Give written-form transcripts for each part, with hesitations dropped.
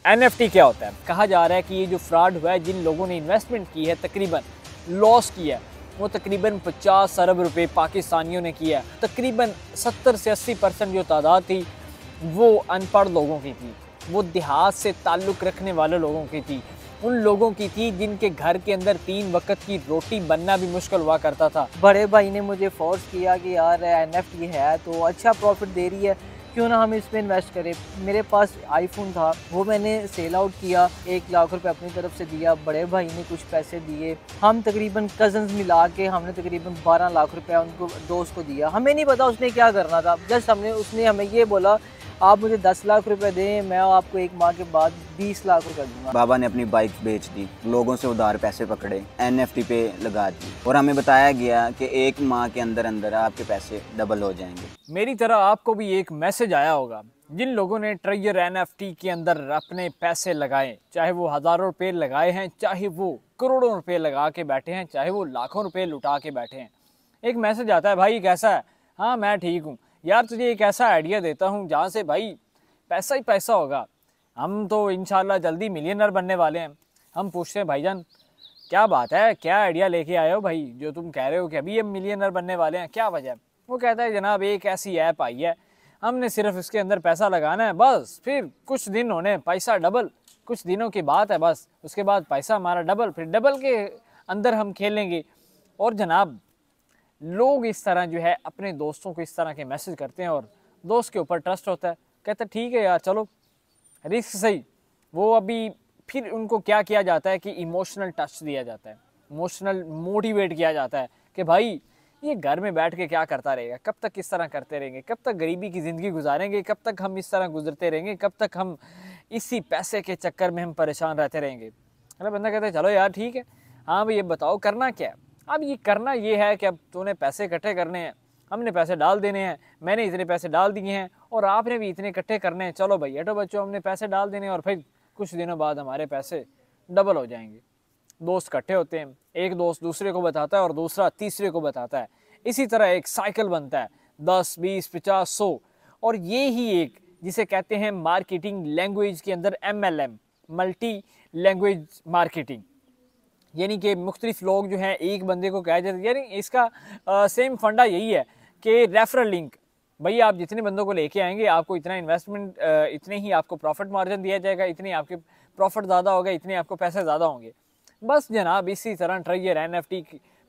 NFT क्या होता है? कहा जा रहा है कि ये जो फ्रॉड हुआ है, जिन लोगों ने इन्वेस्टमेंट की है, तकरीबन लॉस किया है, वो तकरीबन 50 अरब रुपए पाकिस्तानियों ने किया है। तकरीबन 70 से 80% जो तादाद थी वो अनपढ़ लोगों की थी, वो देहात से ताल्लुक़ रखने वाले लोगों की थी, उन लोगों की थी जिनके घर के अंदर 3 वक्त की रोटी बनना भी मुश्किल हुआ करता था। बड़े भाई ने मुझे फोर्स किया कि यार NFT है तो अच्छा प्रॉफिट दे रही है, क्यों ना हम इसमें इन्वेस्ट करें। मेरे पास आईफोन था, वो मैंने सेल आउट किया, 1 लाख रुपए अपनी तरफ से दिया, बड़े भाई ने कुछ पैसे दिए, हम तकरीबन कज़न्स मिला के हमने तकरीबन 12 लाख रुपए उनको दोस्त को दिया। हमें नहीं पता उसने क्या करना था, जस्ट उसने हमें ये बोला आप मुझे 10 लाख रुपए दें, मैं आपको 1 माह के बाद 20 लाख रुपए दूंगा। बाबा ने अपनी बाइक बेच दी, लोगों से उधार पैसे पकड़े, NFT पे लगा दी और हमें बताया गया कि 1 माह के अंदर अंदर आपके पैसे डबल हो जाएंगे। मेरी तरह आपको भी एक मैसेज आया होगा, जिन लोगों ने ट्रेजर NFT के अंदर अपने पैसे लगाए, चाहे वो हज़ारों रुपये लगाए हैं, चाहे वो करोड़ों रुपये लगा के बैठे हैं, चाहे वो लाखों रुपये लुटा के बैठे हैं। एक मैसेज आता है, भाई कैसा है? हाँ मैं ठीक हूँ यार, तुझे एक ऐसा आइडिया देता हूँ जहाँ से भाई पैसा ही पैसा होगा, हम तो इंशाल्लाह जल्दी मिलियनर बनने वाले हैं। हम पूछते हैं भाईजान क्या बात है, क्या आइडिया लेके आए हो भाई, जो तुम कह रहे हो कि अभी हम मिलियनर बनने वाले हैं, क्या वजह है? वो कहता है जनाब एक ऐसी ऐप आई है, हमने सिर्फ इसके अंदर पैसा लगाना है, बस फिर कुछ दिन होने पैसा डबल, कुछ दिनों की बात है बस, उसके बाद पैसा हमारा डबल, फिर डबल के अंदर हम खेलेंगे। और जनाब लोग इस तरह जो है अपने दोस्तों को इस तरह के मैसेज करते हैं और दोस्त के ऊपर ट्रस्ट होता है, कहते ठीक है यार चलो रिस्क सही। वो अभी फिर उनको क्या किया जाता है कि इमोशनल टच दिया जाता है, इमोशनल मोटिवेट किया जाता है कि भाई ये घर में बैठ के क्या करता रहेगा, कब तक इस तरह करते रहेंगे, कब तक गरीबी की ज़िंदगी गुजारेंगे, कब तक हम इस तरह गुजरते रहेंगे, कब तक हम इसी पैसे के चक्कर में हम परेशान रहते रहेंगे। अरे बंदा कहता है चलो यार ठीक है, हाँ भाई ये बताओ करना क्या है। अब ये करना ये है कि अब तूने पैसे इकट्ठे करने हैं, हमने पैसे डाल देने हैं, मैंने इतने पैसे डाल दिए हैं और आपने भी इतने इकट्ठे करने हैं, चलो भाई हटो बच्चों हमने पैसे डाल देने हैं और फिर कुछ दिनों बाद हमारे पैसे डबल हो जाएंगे। दोस्त इकट्ठे होते हैं, एक दोस्त दूसरे को बताता है और दूसरा तीसरे को बताता है, इसी तरह एक साइकिल बनता है 10, 20, 50, 100। और ये ही एक जिसे कहते हैं मार्केटिंग लैंग्वेज के अंदर MLM, मल्टी लैंग्वेज मार्केटिंग, यानी कि मुख्तलिफ लोग जो हैं एक बंदे को कहा जाता है, यानी इसका सेम फंडा यही है कि रेफरल लिंक, भाई आप जितने बंदों को लेके आएंगे आपको इतना इन्वेस्टमेंट, इतने ही आपको प्रॉफिट मार्जिन दिया जाएगा, इतने आपके प्रॉफिट ज़्यादा होगा, इतने आपको पैसे ज़्यादा होंगे। बस जनाब इसी तरह ट्रेजर NFT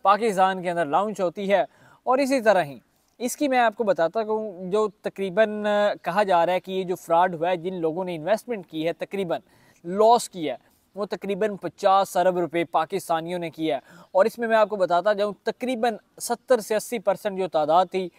पाकिस्तान के अंदर लॉन्च होती है और इसी तरह ही इसकी मैं आपको बताता हूँ, जो तकरीबन कहा जा रहा है कि ये जो फ्रॉड हुआ है, जिन लोगों ने इन्वेस्टमेंट की है, तकरीबन लॉस किया है, वो तकरीबन 50 अरब रुपए पाकिस्तानियों ने किया है। और इसमें मैं आपको बताता जाऊँ तकरीबन 70 से 80% जो तादाद थी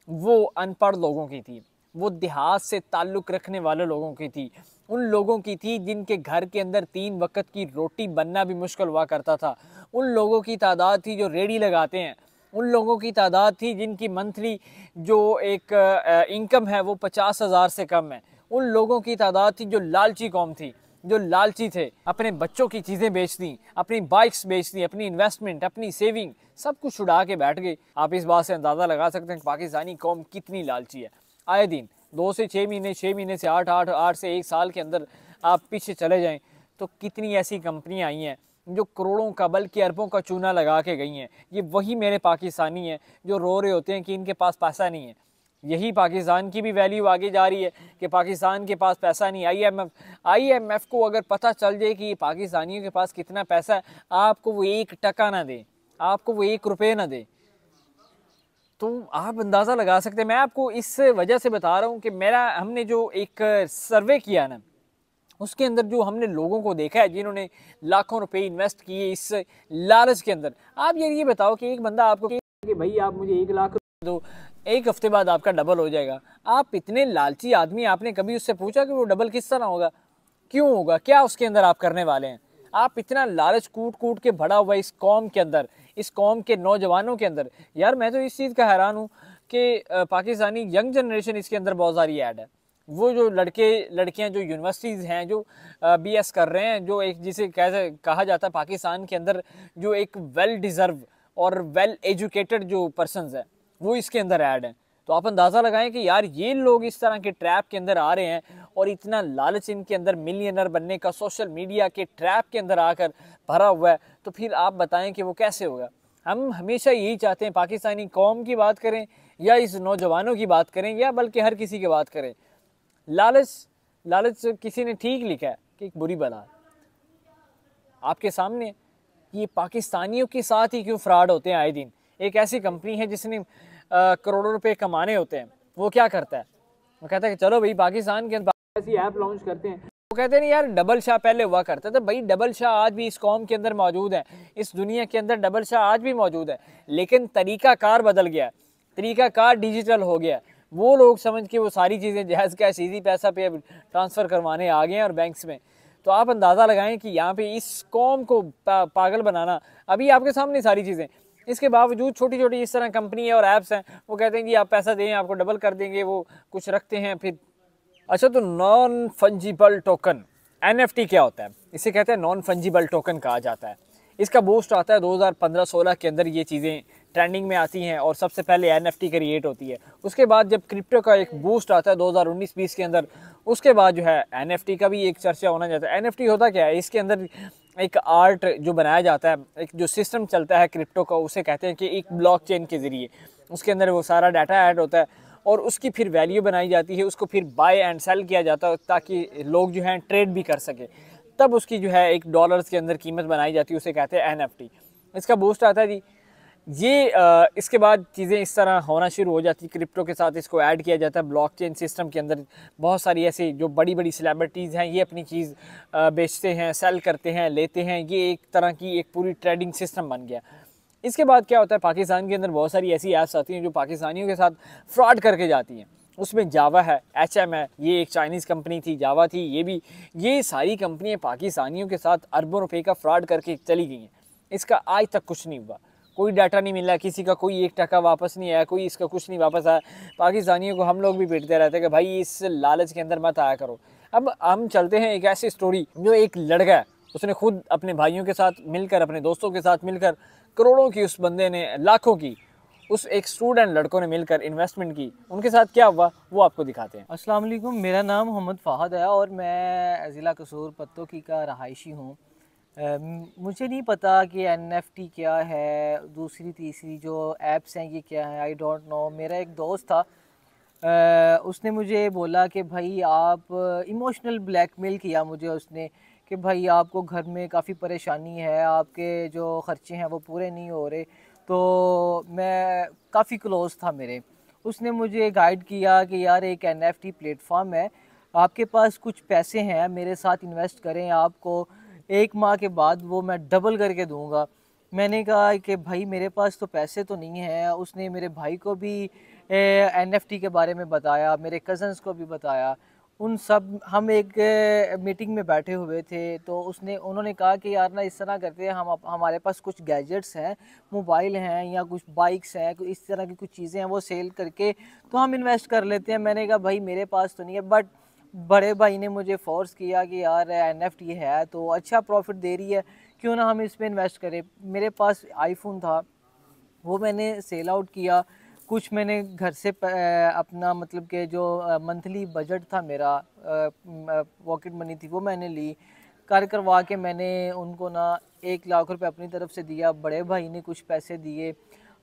वो अनपढ़ लोगों की थी, वो देहात से ताल्लुक़ रखने वाले लोगों की थी, उन लोगों की थी जिनके घर के अंदर 3 वक्त की रोटी बनना भी मुश्किल हुआ करता था, उन लोगों की तादाद थी जो रेडी लगाते हैं, उन लोगों की तादाद थी जिनकी मंथली जो एक इनकम है वो 50,000 से कम है, उन लोगों की तादाद थी जो लालची कौम थी, जो लालची थे, अपने बच्चों की चीज़ें बेच दी, अपनी बाइक्स बेच दी, अपनी इन्वेस्टमेंट, अपनी सेविंग सब कुछ उड़ा के बैठ गए। आप इस बात से अंदाज़ा लगा सकते हैं कि पाकिस्तानी कौम कितनी लालची है। आए दिन 2 से 6 महीने, 6 महीने से 8 से 1 साल के अंदर आप पीछे चले जाएं तो कितनी ऐसी कंपनियां आई हैं जो करोड़ों का बल्कि अरबों का चूना लगा के गई हैं। ये वही मेरे पाकिस्तानी हैं जो रो रहे होते हैं कि इनके पास पैसा नहीं है। यही पाकिस्तान की भी वैल्यू आगे जा रही है कि पाकिस्तान के पास पैसा नहीं। IMF को अगर पता चल जाए कि पाकिस्तानियों के पास कितना पैसा है, आपको वो 1 टका ना दे, आपको वो 1 रुपये ना दे, तो आप अंदाज़ा लगा सकते हैं। मैं आपको इस वजह से बता रहा हूँ कि हमने जो एक सर्वे किया ना, उसके अंदर जो हमने लोगों को देखा है जिन्होंने लाखों रुपए इन्वेस्ट किए इस लालच के अंदर। आप ये बताओ कि एक बंदा आपको कि भाई आप मुझे 1 लाख रुपए दो, 1 हफ्ते बाद आपका डबल हो जाएगा। आप इतने लालची आदमी, आपने कभी उससे पूछा कि वो डबल किस तरह होगा, क्यों होगा, क्या उसके अंदर आप करने वाले हैं? आप इतना लालच कूट कूट के भरा हुआ इस कौम के अंदर, इस कौम के नौजवानों के अंदर। यार मैं तो इस चीज़ का हैरान हूँ कि पाकिस्तानी यंग जनरेशन इसके अंदर बहुत सारी ऐड है। वो जो लड़के लड़कियां जो यूनिवर्सिटीज़ हैं, जो BS कर रहे हैं, जो एक जिसे कैसे कहा जाता है पाकिस्तान के अंदर जो एक वेल डिज़र्व और वेल एजुकेटेड जो पर्सनस है वो इसके अंदर ऐड हैं। तो आप अंदाज़ा लगाएं कि यार ये लोग इस तरह के ट्रैप के अंदर आ रहे हैं और इतना लालच इनके अंदर मिलियनर बनने का सोशल मीडिया के ट्रैप के अंदर आकर भरा हुआ है, तो फिर आप बताएं कि वो कैसे होगा। हम हमेशा यही चाहते हैं, पाकिस्तानी कौम की बात करें या इस नौजवानों की बात करें या बल्कि हर किसी की बात करें, लालच किसी ने ठीक लिखा है कि एक बुरी बला। आपके सामने ये पाकिस्तानियों के साथ ही क्यों फ्रॉड होते हैं आए दिन। एक ऐसी कंपनी है जिसने करोड़ों रुपए कमाने होते हैं, वो क्या करता है, वो कहता है कि चलो भाई पाकिस्तान के अंदर ऐसी ऐप लॉन्च करते हैं। वो कहते हैं नहीं यार, डबल शाह पहले हुआ करता था। भाई डबल शाह आज भी इस कौम के अंदर मौजूद है, इस दुनिया के अंदर डबल शाह आज भी मौजूद है, लेकिन तरीकाकार बदल गया, तरीकाकार डिजिटल हो गया। वो लोग समझ के वो सारी चीज़ें जैज़ कैश ईजी पैसा पे ट्रांसफ़र करवाने आ गए हैं और बैंक्स में। तो आप अंदाज़ा लगाएं कि यहाँ पे इस कौम को पागल बनाना, अभी आपके सामने सारी चीज़ें, इसके बावजूद छोटी छोटी इस तरह कंपनी है और ऐप्स हैं, वो कहते हैं कि आप पैसा दें आपको डबल कर देंगे, वो कुछ रखते हैं फिर। अच्छा, तो नॉन फंजिबल टोकन NFT क्या होता है? इसे कहते हैं नॉन फंजिबल टोकन कहा जाता है। इसका बूस्ट आता है 2015-16 के अंदर, ये चीज़ें ट्रेंडिंग में आती हैं और सबसे पहले NFT क्रिएट होती है। उसके बाद जब क्रिप्टो का एक बूस्ट आता है 2019-20 के अंदर, उसके बाद जो है NFT का भी एक चर्चा होना जाता है। NFT होता क्या है? इसके अंदर एक आर्ट जो बनाया जाता है, एक जो सिस्टम चलता है क्रिप्टो का, उसे कहते हैं कि एक ब्लॉकचेन के ज़रिए उसके अंदर वो सारा डाटा ऐड होता है और उसकी फिर वैल्यू बनाई जाती है, उसको फिर बाय एंड सेल किया जाता है ताकि लोग जो हैं ट्रेड भी कर सके। तब उसकी जो है $1 के अंदर कीमत बनाई जाती है, उसे कहते हैं NFT। इसका बूस्ट आता है जी। ये इसके बाद चीज़ें इस तरह होना शुरू हो जाती है, क्रिप्टो के साथ इसको ऐड किया जाता है ब्लॉकचेन सिस्टम के अंदर। बहुत सारी ऐसी जो बड़ी बड़ी सेलिब्रिटीज़ हैं, ये अपनी चीज़ बेचते हैं, सेल करते हैं, लेते हैं। ये एक तरह की एक पूरी ट्रेडिंग सिस्टम बन गया। इसके बाद क्या होता है, पाकिस्तान के अंदर बहुत सारी ऐसी ऐप्स आती हैं जो पाकिस्तानियों के साथ फ्रॉड करके जाती हैं। उसमें जावा है, HM है, ये एक चाइनीज़ कंपनी थी, जावा थी, ये सारी कंपनियां पाकिस्तानियों के साथ अरबों रुपए का फ्रॉड करके चली गई हैं। इसका आज तक कुछ नहीं हुआ, कोई डाटा नहीं मिला, किसी का कोई 1 टका वापस नहीं आया, कोई इसका कुछ नहीं वापस आया। पाकिस्तानियों को हम लोग भी पीटते रहते हैं कि भाई इस लालच के अंदर मत आया करो। अब हम चलते हैं एक ऐसी स्टोरी, जो एक लड़का है, उसने खुद अपने भाइयों के साथ मिलकर, अपने दोस्तों के साथ मिलकर, करोड़ों की उस बंदे ने, लाखों की उस एक स्टूडेंट लड़कों ने मिलकर इन्वेस्टमेंट की। उनके साथ क्या हुआ वो आपको दिखाते हैं। अस्सलाम वालेकुम, मेरा नाम मोहम्मद फ़ाहद है और मैं ज़िला कसूर पत्तोकी का रहायशी हूँ। मुझे नहीं पता कि NFT क्या है, दूसरी तीसरी जो ऐप्स हैं ये क्या है, आई डोंट नो। मेरा एक दोस्त था, उसने मुझे बोला कि भाई आप, इमोशनल ब्लैकमेल किया मुझे उसने कि भाई आपको घर में काफ़ी परेशानी है, आपके जो ख़र्चे हैं वो पूरे नहीं हो रहे। तो मैं काफ़ी क्लोज़ था मेरे, उसने मुझे गाइड किया कि यार एक NFT प्लेटफॉर्म है, आपके पास कुछ पैसे हैं, मेरे साथ इन्वेस्ट करें, आपको 1 माह के बाद वो मैं डबल करके दूंगा। मैंने कहा कि भाई मेरे पास तो पैसे तो नहीं हैं। उसने मेरे भाई को भी NFT के बारे में बताया, मेरे कज़न्स को भी बताया। उन सब हम एक मीटिंग में बैठे हुए थे, तो उन्होंने कहा कि यार ना इस तरह करते हैं, हमारे पास कुछ गैजेट्स हैं, मोबाइल हैं या कुछ बाइक्स हैं, इस तरह की कुछ चीज़ें हैं, वो सेल करके तो हम इन्वेस्ट कर लेते हैं। मैंने कहा भाई मेरे पास तो नहीं है, बट बड़े भाई ने मुझे फोर्स किया कि यार NFT है तो अच्छा प्रॉफिट दे रही है, क्यों ना हम इसमें इन्वेस्ट करें। मेरे पास आईफोन था, वो मैंने सेल आउट किया। कुछ मैंने घर से अपना मतलब कि जो मंथली बजट था मेरा, पॉकेट मनी थी, वो मैंने ली, करवा के मैंने उनको ना 1 लाख रुपए अपनी तरफ से दिया। बड़े भाई ने कुछ पैसे दिए,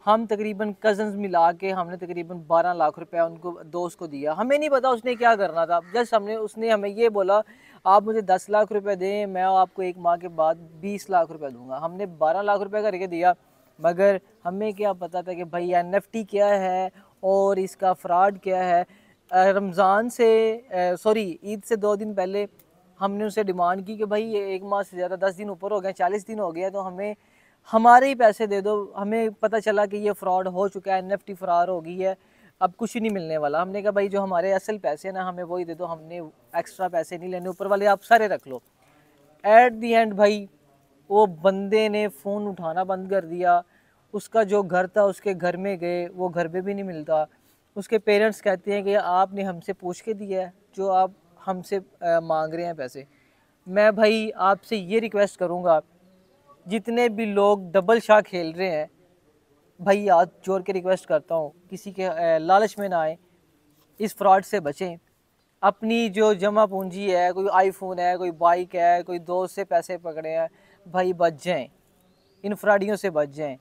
हम तकरीबन कज़न्स मिला के हमने तकरीबन 12 लाख रुपए उनको, दोस्त को दिया। हमें नहीं पता उसने क्या करना था, जस्ट उसने हमें ये बोला आप मुझे 10 लाख रुपए दें, मैं आपको 1 माह के बाद 20 लाख रुपए दूंगा। हमने 12 लाख रुपए करके दिया, मगर हमें क्या पता था कि भाई NFT क्या है और इसका फ्रॉड क्या है। रमज़ान से ईद से 2 दिन पहले हमने उसे डिमांड की कि भाई ये 1 माह से ज़्यादा 10 दिन ऊपर हो गए, 40 दिन हो गया, तो हमें हमारे ही पैसे दे दो। हमें पता चला कि ये फ्रॉड हो चुका है, NFT फ्रॉड हो गई है, अब कुछ नहीं मिलने वाला। हमने कहा भाई जो हमारे असल पैसे ना हमें वही दे दो, हमने एक्स्ट्रा पैसे नहीं लेने, ऊपर वाले आप सारे रख लो। एट दी एंड भाई वो बंदे ने फ़ोन उठाना बंद कर दिया। उसका जो घर था उसके घर में गए, वो घर पे भी नहीं मिलता। उसके पेरेंट्स कहते हैं कि आपने हमसे पूछ के दिया है जो आप हमसे मांग रहे हैं पैसे। मैं भाई आपसे ये रिक्वेस्ट करूँगा, जितने भी लोग डबल शाह खेल रहे हैं, भाई हाथ जोड़ के रिक्वेस्ट करता हूँ, किसी के लालच में ना आए, इस फ्रॉड से बचें। अपनी जो जमा पूंजी है, कोई आईफोन है, कोई बाइक है, कोई दोस्त से पैसे पकड़े हैं, भाई बच जाएं, इन फ्रॉडियों से बच जाएं।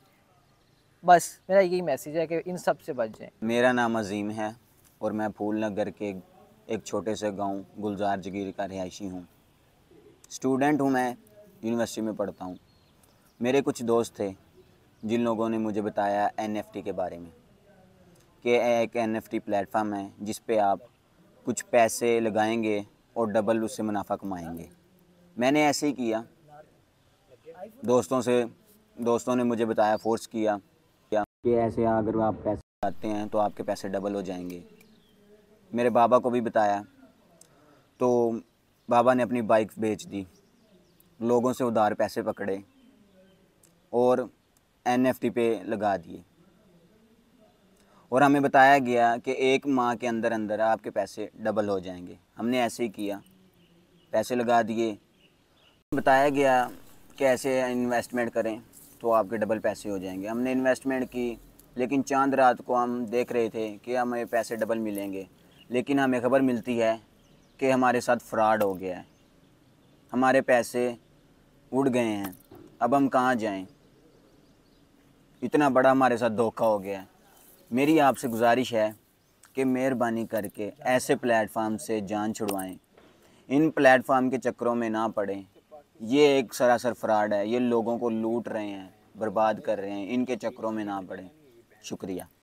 बस मेरा यही मैसेज है कि इन सब से बच जाएं। मेरा नाम अजीम है और मैं फूल नगर के एक छोटे से गांव गुलजार जगीर का रिहायशी हूँ। स्टूडेंट हूँ मैं, यूनिवर्सिटी में पढ़ता हूँ। मेरे कुछ दोस्त थे जिन लोगों ने मुझे बताया एनएफटी के बारे में कि एक एनएफटी प्लेटफॉर्म है जिस पे आप कुछ पैसे लगाएंगे और डबल उससे मुनाफा कमाएंगे। मैंने ऐसे ही किया, दोस्तों ने मुझे बताया, फोर्स किया कि ऐसे अगर आप पैसे लगाते हैं तो आपके पैसे डबल हो जाएंगे। मेरे बाबा को भी बताया तो बाबा ने अपनी बाइक बेच दी, लोगों से उधार पैसे पकड़े और एनएफटी पे लगा दिए। और हमें बताया गया कि 1 माह के अंदर अंदर आपके पैसे डबल हो जाएंगे। हमने ऐसे ही किया, पैसे लगा दिए। बताया गया कि ऐसे इन्वेस्टमेंट करें तो आपके डबल पैसे हो जाएंगे। हमने इन्वेस्टमेंट की, लेकिन चांद रात को हम देख रहे थे कि हमें पैसे डबल मिलेंगे, लेकिन हमें खबर मिलती है कि हमारे साथ फ्रॉड हो गया है, हमारे पैसे उड़ गए हैं। अब हम कहाँ जाएं? इतना बड़ा हमारे साथ धोखा हो गया है। मेरी आपसे गुजारिश है कि मेहरबानी करके ऐसे प्लेटफार्म से जान छुड़वाएं, इन प्लेटफार्म के चक्करों में ना पड़ें। ये एक सरासर फ्रॉड है, ये लोगों को लूट रहे हैं, बर्बाद कर रहे हैं। इनके चक्करों में ना पड़ें। शुक्रिया।